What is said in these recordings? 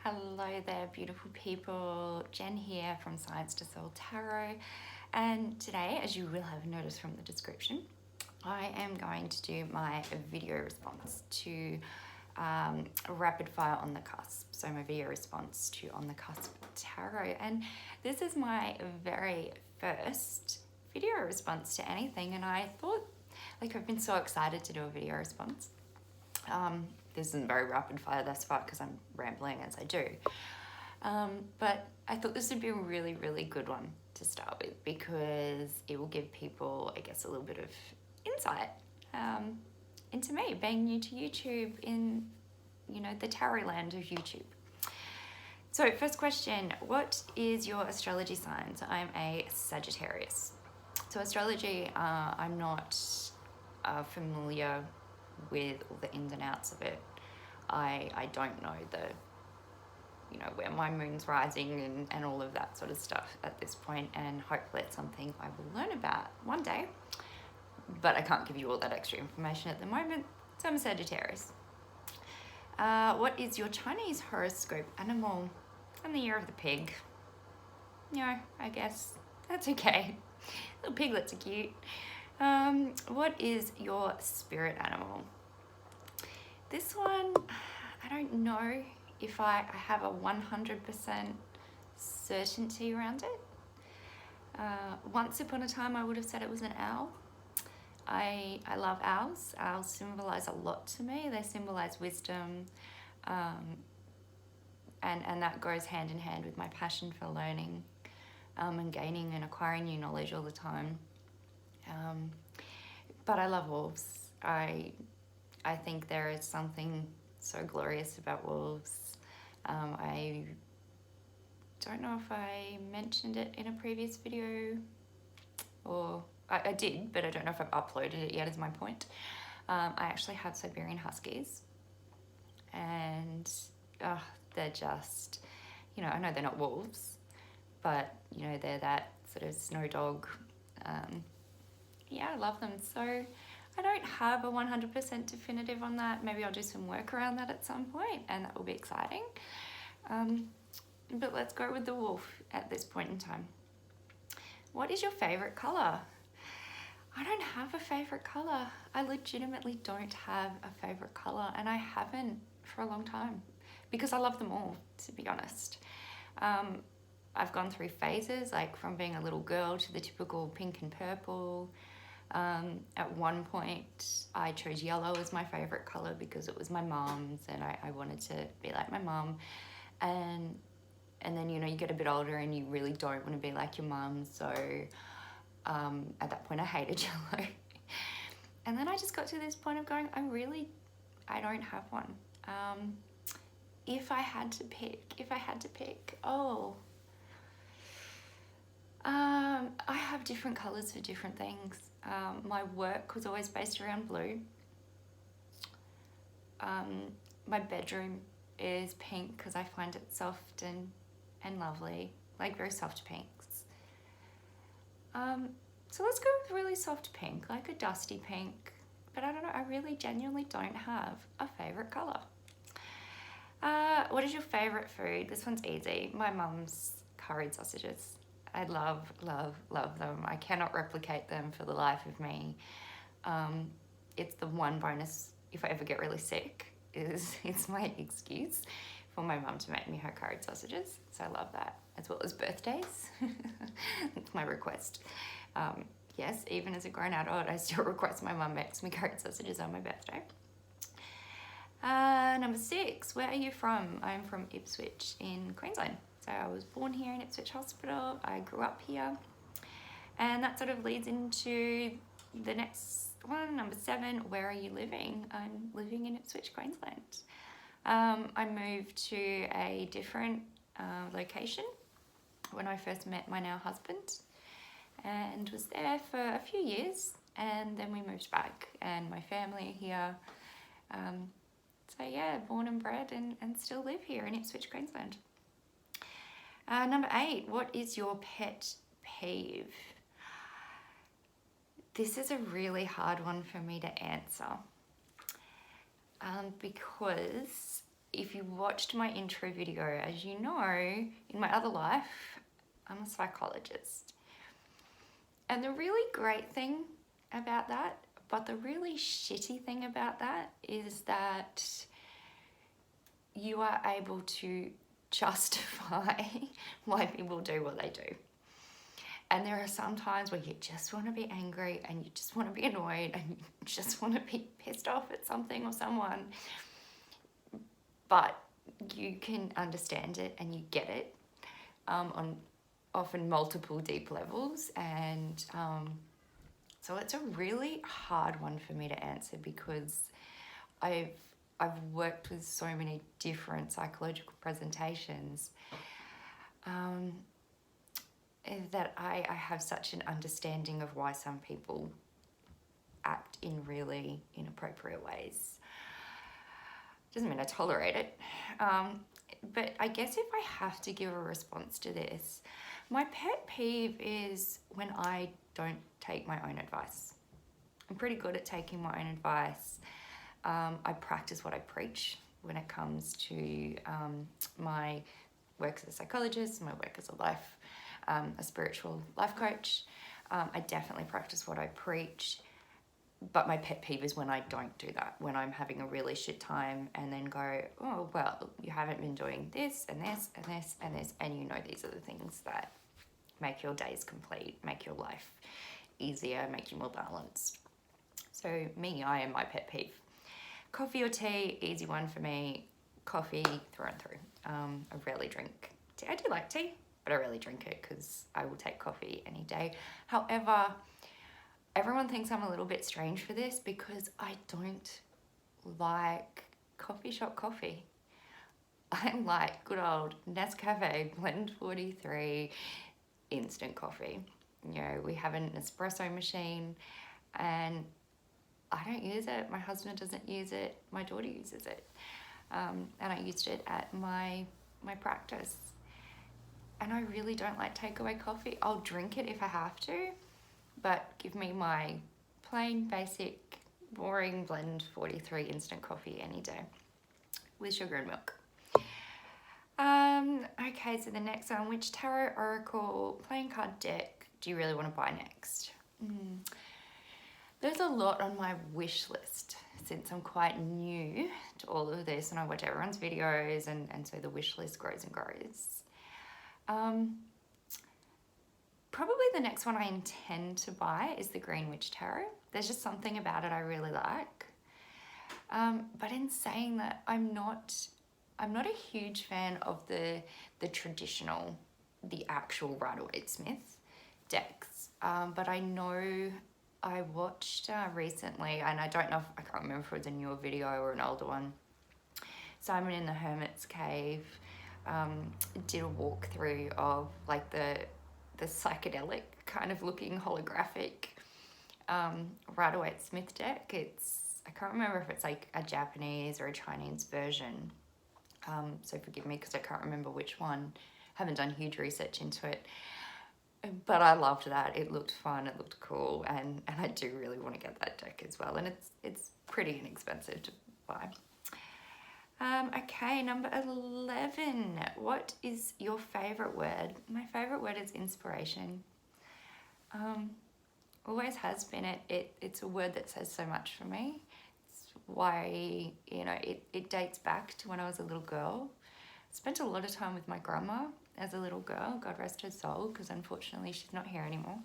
Hello there, beautiful people. Jen here from Science to Soul Tarot. And today, as you will have noticed from the description, I am going to do my video response to Rapid Fire on the Cusp. So my video response to On the Cusp Tarot. And this is my very first video response to anything. And I thought, I've been so excited to do a video response. This isn't very rapid fire thus far because I'm rambling as I do. But I thought this would be a really, really good one to start with because it will give people, I guess, a little bit of insight into me being new to YouTube in, the tarot land of YouTube. So first question, what is your astrology sign? So I'm a Sagittarius. So astrology, I'm not familiar with all the ins and outs of it. I don't know where my moon's rising and all of that sort of stuff at this point, and hopefully it's something I will learn about one day, but I can't give you all that extra information at the moment. So I'm a Sagittarius. What is your Chinese horoscope animal? I'm the year of the pig. I guess that's okay. Little piglets are cute. What is your spirit animal? This one, I don't know if I have a 100% certainty around it. Once upon a time, I would have said it was an owl. I love owls. Owls symbolize a lot to me. They symbolize wisdom, and that goes hand in hand with my passion for learning and gaining and acquiring new knowledge all the time. But I love wolves. I think there is something so glorious about wolves. I don't know if I mentioned it in a previous video, or I did, but I don't know if I've uploaded it yet is my point. I actually have Siberian Huskies, and they're just, I know they're not wolves, but, they're that sort of snow dog. I love them. So I don't have a 100% definitive on that. Maybe I'll do some work around that at some point, and that will be exciting. But let's go with the wolf at this point in time. What is your favorite color? I don't have a favorite color. I legitimately don't have a favorite color, and I haven't for a long time because I love them all, to be honest. I've gone through phases, like from being a little girl to the typical pink and purple. At one point, I chose yellow as my favorite color because it was my mom's, and I wanted to be like my mom. And then, you get a bit older and you really don't want to be like your mom. So at that point, I hated yellow. And then I just got to this point of going, I don't have one. If I had to pick, I have different colors for different things. My work was always based around blue. My bedroom is pink because I find it soft and lovely, like very soft pinks. So let's go with really soft pink, like a dusty pink. But I don't know, I really genuinely don't have a favorite color. What is your favorite food? This one's easy. My mum's curried sausages. I love, love, love them. I cannot replicate them for the life of me. It's the one bonus if I ever get really sick, it's my excuse for my mum to make me her curried sausages. So I love that, as well as birthdays. That's my request. Yes, even as a grown adult, I still request my mum makes me curried sausages on my birthday. Number 6, where are you from? I'm from Ipswich in Queensland. So I was born here in Ipswich Hospital. I grew up here. And that sort of leads into the next one, number 7, where are you living? I'm living in Ipswich, Queensland. I moved to a different location when I first met my now husband, and was there for a few years, and then we moved back, and my family are here. So yeah, born and bred and still live here in Ipswich, Queensland. Number 8, what is your pet peeve? This is a really hard one for me to answer because if you watched my intro video, as you know, in my other life, I'm a psychologist. And the really great thing about that, but the really shitty thing about that, is that you are able to justify why people do what they do. And there are some times where you just want to be angry and you just want to be annoyed and you just want to be pissed off at something or someone. But you can understand it and you get it on often multiple deep levels. And so it's a really hard one for me to answer, because I've worked with so many different psychological presentations that I have such an understanding of why some people act in really inappropriate ways. Doesn't mean I tolerate it. But I guess if I have to give a response to this, my pet peeve is when I don't take my own advice. I'm pretty good at taking my own advice. I practice what I preach when it comes to my work as a psychologist, my work as a spiritual life coach. I definitely practice what I preach. But my pet peeve is when I don't do that, when I'm having a really shit time and then go, oh, well, you haven't been doing this and this and this and this, and you know these are the things that make your days complete, make your life easier, make you more balanced. So me, I am my pet peeve. Coffee or tea, easy one for me. Coffee through and through. I rarely drink tea. I do like tea, but I rarely drink it because I will take coffee any day. However, everyone thinks I'm a little bit strange for this because I don't like coffee shop coffee. I like good old Nescafe Blend 43 instant coffee. You know, we have an espresso machine and I don't use it. My husband doesn't use it. My daughter uses it. And I used it at my practice. And I really don't like takeaway coffee. I'll drink it if I have to, but give me my plain, basic, boring Blend 43 instant coffee any day with sugar and milk. Okay, so the next one, which tarot, oracle, playing card deck do you really want to buy next? There's a lot on my wish list since I'm quite new to all of this and I watch everyone's videos and so the wish list grows and grows. Probably the next one I intend to buy is the Green Witch Tarot. There's just something about it I really like. But in saying that, I'm not a huge fan of the traditional, the actual Rider-Waite-Smith decks. But I know I watched recently, and I don't know I can't remember if it was a newer video or an older one. Simon in the Hermit's Cave did a walkthrough of like the psychedelic kind of looking holographic Rider-Waite-Smith deck. I can't remember if it's like a Japanese or a Chinese version. So forgive me because I can't remember which one. Haven't done huge research into it. But I loved that. It looked fun, it looked cool, and I do really want to get that deck as well. And it's pretty inexpensive to buy. Okay, number 11. What is your favorite word? My favorite word is inspiration. Always has been. It's a word that says so much for me. It's why, it dates back to when I was a little girl. I spent a lot of time with my grandma as a little girl, God rest her soul, because unfortunately she's not here anymore.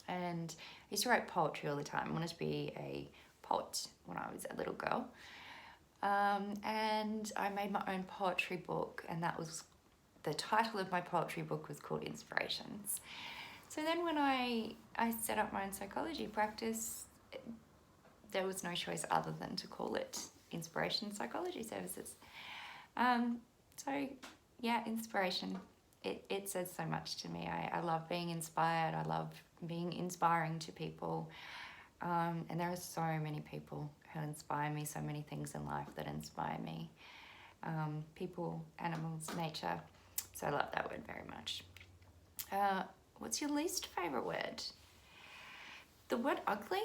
And I used to write poetry all the time. I wanted to be a poet when I was a little girl. And I made my own poetry book, and that was the title of my poetry book was called Inspirations. So then when I set up my own psychology practice, there was no choice other than to call it Inspiration Psychology Services. So yeah, inspiration. It says so much to me. I love being inspired. I love being inspiring to people. And there are so many people who inspire me, so many things in life that inspire me. People, animals, nature. So I love that word very much. What's your least favourite word? The word ugly.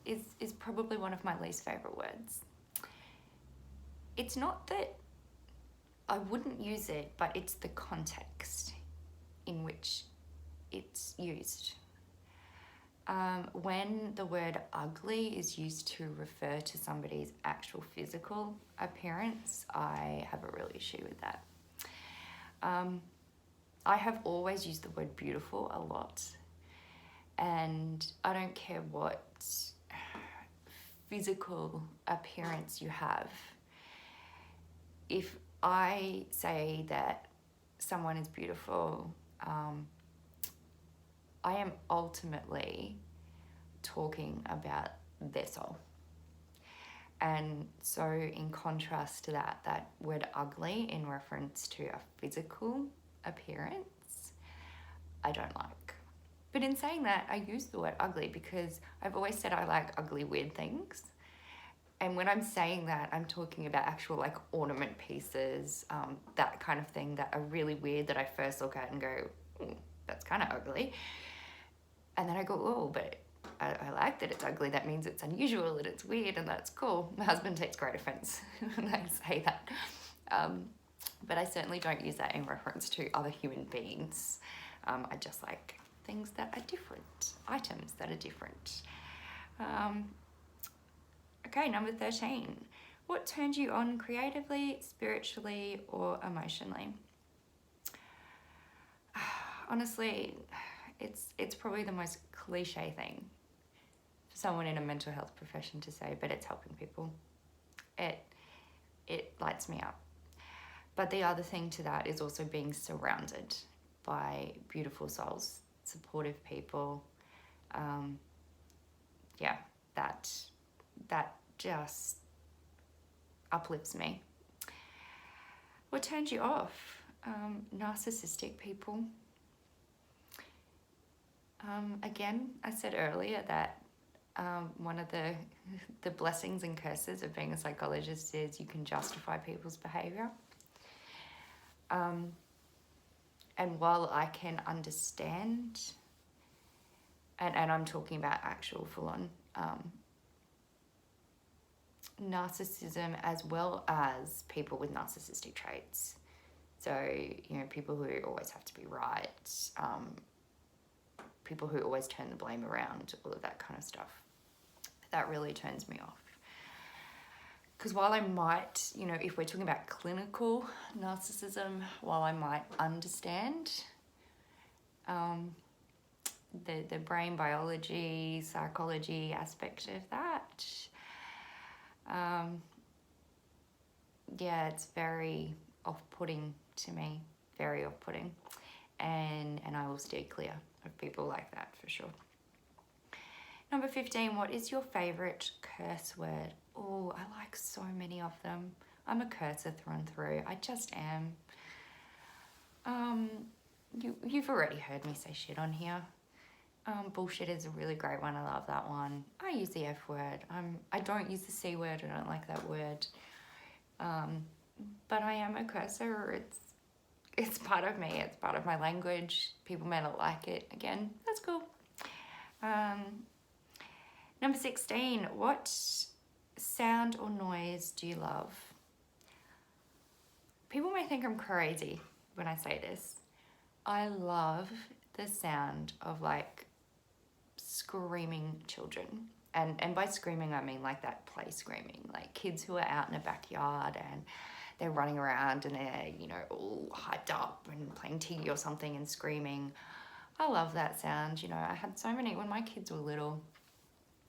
is probably one of my least favorite words. It's not that I wouldn't use it, but it's the context in which it's used. When the word ugly is used to refer to somebody's actual physical appearance, I have a real issue with that. I have always used the word beautiful a lot, and I don't care what physical appearance you have. If I say that someone is beautiful, I am ultimately talking about their soul. And so in contrast to that, that word ugly in reference to a physical appearance, I don't like. But in saying that, I use the word ugly because I've always said I like ugly, weird things. And when I'm saying that, I'm talking about actual like ornament pieces, that kind of thing that are really weird that I first look at and go, that's kind of ugly. And then I go, oh, but I like that it's ugly. That means it's unusual and it's weird and that's cool. My husband takes great offense when I say that. But I certainly don't use that in reference to other human beings. I just like things that are different, items that are different. Okay, number 13. What turns you on creatively, spiritually, or emotionally? Honestly, it's probably the most cliche thing for someone in a mental health profession to say, but it's helping people. It lights me up. But the other thing to that is also being surrounded by beautiful souls, supportive people. That just uplifts me. What turns you off? Narcissistic people. Again, I said earlier that one of the blessings and curses of being a psychologist is you can justify people's behavior. And while I can understand, and I'm talking about actual full-on narcissism as well as people with narcissistic traits. So, people who always have to be right, people who always turn the blame around, all of that kind of stuff. That really turns me off. Because while I might, if we're talking about clinical narcissism, while I might understand the brain biology, psychology aspect of that, it's very off-putting to me, very off-putting. And I will steer clear of people like that for sure. Number 15, what is your favourite curse word? Oh, I like so many of them. I'm a curser through and through. I just am. You've already heard me say shit on here. Bullshit is a really great one. I love that one. I use the F word. I don't use the C word. I don't like that word. But I am a cursor. It's part of me. It's part of my language. People may not like it. Again, that's cool. Number 16, what sound or noise do you love? People may think I'm crazy when I say this. I love the sound of like screaming children. And by screaming, I mean like that play screaming, like kids who are out in a backyard and they're running around and they're, all hyped up and playing Tiggy or something and screaming. I love that sound. I had so many when my kids were little,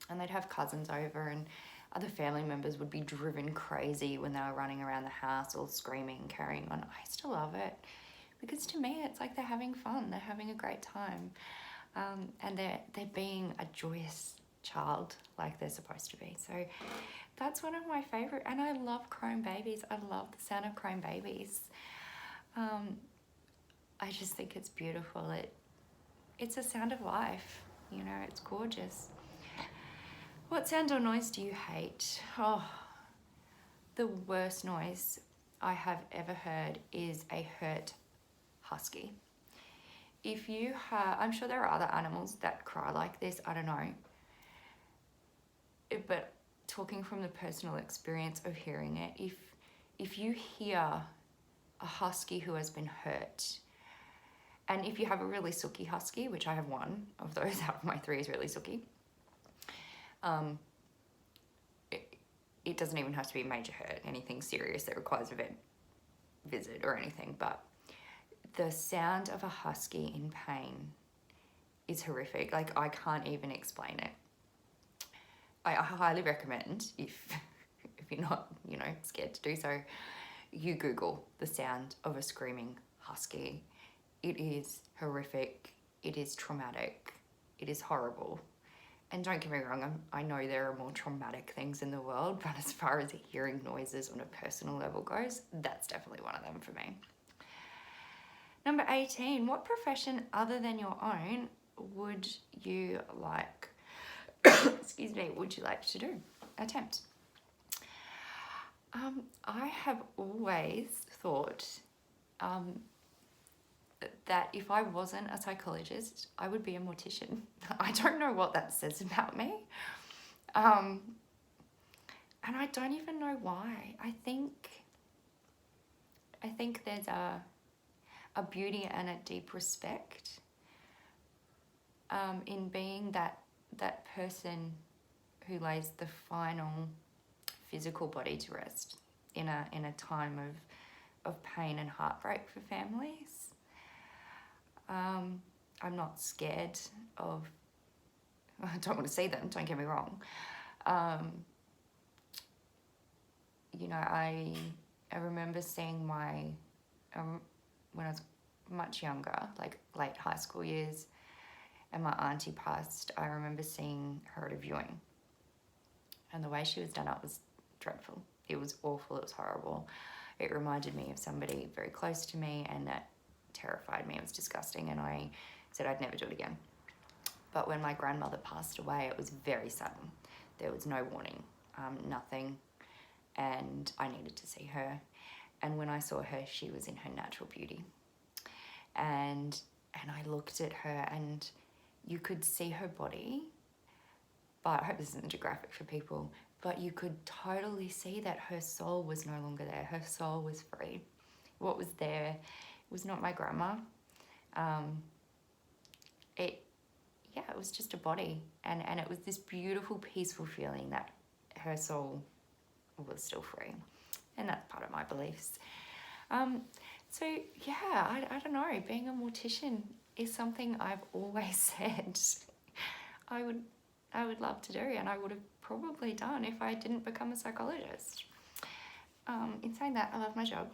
and they'd have cousins over and other family members would be driven crazy when they were running around the house all screaming, carrying on. I used to love it because to me it's like they're having fun, they're having a great time, and they're being a joyous child like they're supposed to be. So that's one of my favorite, and I love crying babies. I love the sound of crying babies. I just think it's beautiful. It's a sound of life, it's gorgeous. What sound or noise do you hate? Oh, the worst noise I have ever heard is a hurt husky. If you have, I'm sure there are other animals that cry like this, I don't know. but talking from the personal experience of hearing it, if you hear a husky who has been hurt, and if you have a really sooky husky, which I have one of those out of my 3 is really sooky, it doesn't even have to be major hurt, anything serious that requires a vet visit or anything, but the sound of a husky in pain is horrific. Like, I can't even explain it. I highly recommend, if you're not, scared to do so, you Google the sound of a screaming husky. It is horrific. It is traumatic. It is horrible. And don't get me wrong, I know there are more traumatic things in the world, but as far as hearing noises on a personal level goes, that's definitely one of them for me. Number 18, what profession other than your own would you like, excuse me, would you like to attempt? I have always thought that if I wasn't a psychologist, I would be a mortician. I don't know what that says about me. And I don't even know why. I think there's a beauty and a deep respect in being that person who lays the final physical body to rest in a time of pain and heartbreak for families. I'm not scared of, I don't want to see them, don't get me wrong. I remember seeing when I was much younger, like late high school years, and my auntie passed, I remember seeing her at a viewing. And the way she was done up was dreadful. It was awful, it was horrible. It reminded me of somebody very close to me, and that terrified me. It was disgusting, and I said I'd never do it again. But when my grandmother passed away, it was very sudden. There was no warning, nothing, and I needed to see her. And when I saw her, she was in her natural beauty. And I looked at her, and you could see her body, but I hope this isn't too graphic for people, but you could totally see that her soul was no longer there. Her soul was free. What was there was not my grandma. It was just a body, and it was this beautiful, peaceful feeling that her soul was still free, and that's part of my beliefs. So yeah, I don't know, being a mortician is something I've always said I would love to do, and I would have probably done if I didn't become a psychologist. In saying that, I love my job.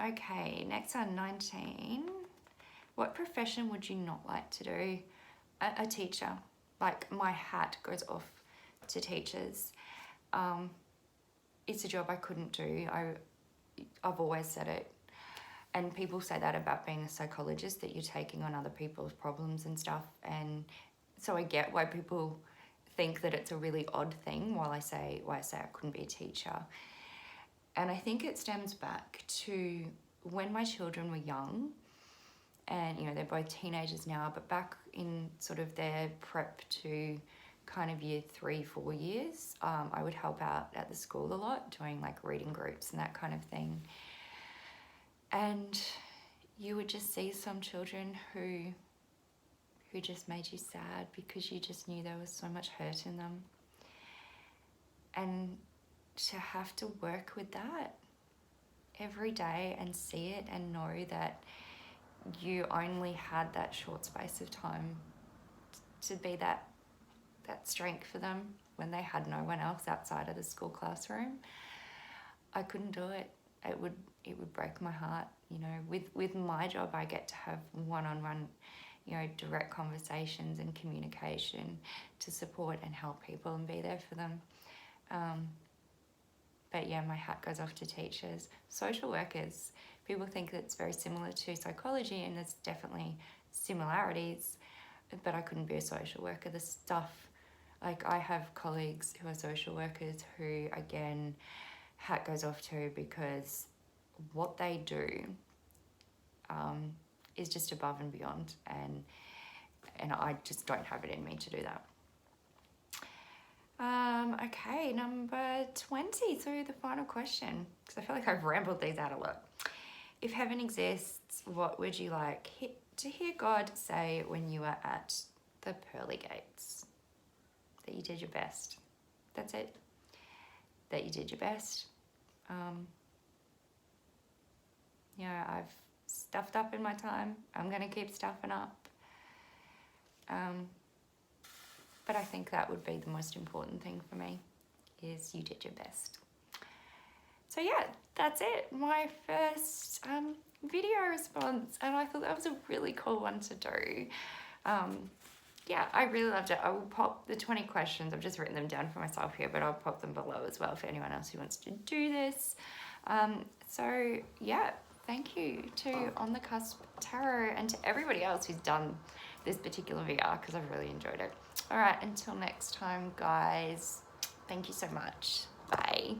Okay, next on 19. What profession would you not like to do? A teacher. Like, my hat goes off to teachers. It's a job I couldn't do. I've always said it. And people say that about being a psychologist, that you're taking on other people's problems and stuff. And so I get why people think that it's a really odd thing why I say I couldn't be a teacher. And I think it stems back to when my children were young, and they're both teenagers now, but back in sort of their prep to kind of year 3-4 years, I would help out at the school a lot, doing like reading groups and that kind of thing. And you would just see some children who just made you sad because you just knew there was so much hurt in them. And to have to work with that every day and see it and know that you only had that short space of time to be that strength for them when they had no one else outside of the school classroom, I couldn't do it. It would break my heart. With my job, I get to have one-on-one, direct conversations and communication to support and help people and be there for them. But yeah, my hat goes off to teachers. Social workers, people think that's very similar to psychology, and there's definitely similarities, but I couldn't be a social worker. The stuff, like, I have colleagues who are social workers who, again, hat goes off to, because what they do is just above and beyond, and I just don't have it in me to do that. Okay, number 20, so the final question, because I feel like I've rambled these out a lot. If heaven exists, what would you like to hear God say when you are at the pearly gates? That you did your best. That's it. That you did your best. Yeah, I've stuffed up in my time. I'm going to keep stuffing up. But I think that would be the most important thing for me, is you did your best. So yeah, that's it. My first video response, and I thought that was a really cool one to do. Yeah, I really loved it. I will pop the 20 questions. I've just written them down for myself here, but I'll pop them below as well for anyone else who wants to do this. So yeah, thank you to On the Cusp Tarot and to everybody else who's done this particular VR, because I've really enjoyed it. All right, until next time, guys. Thank you so much. Bye.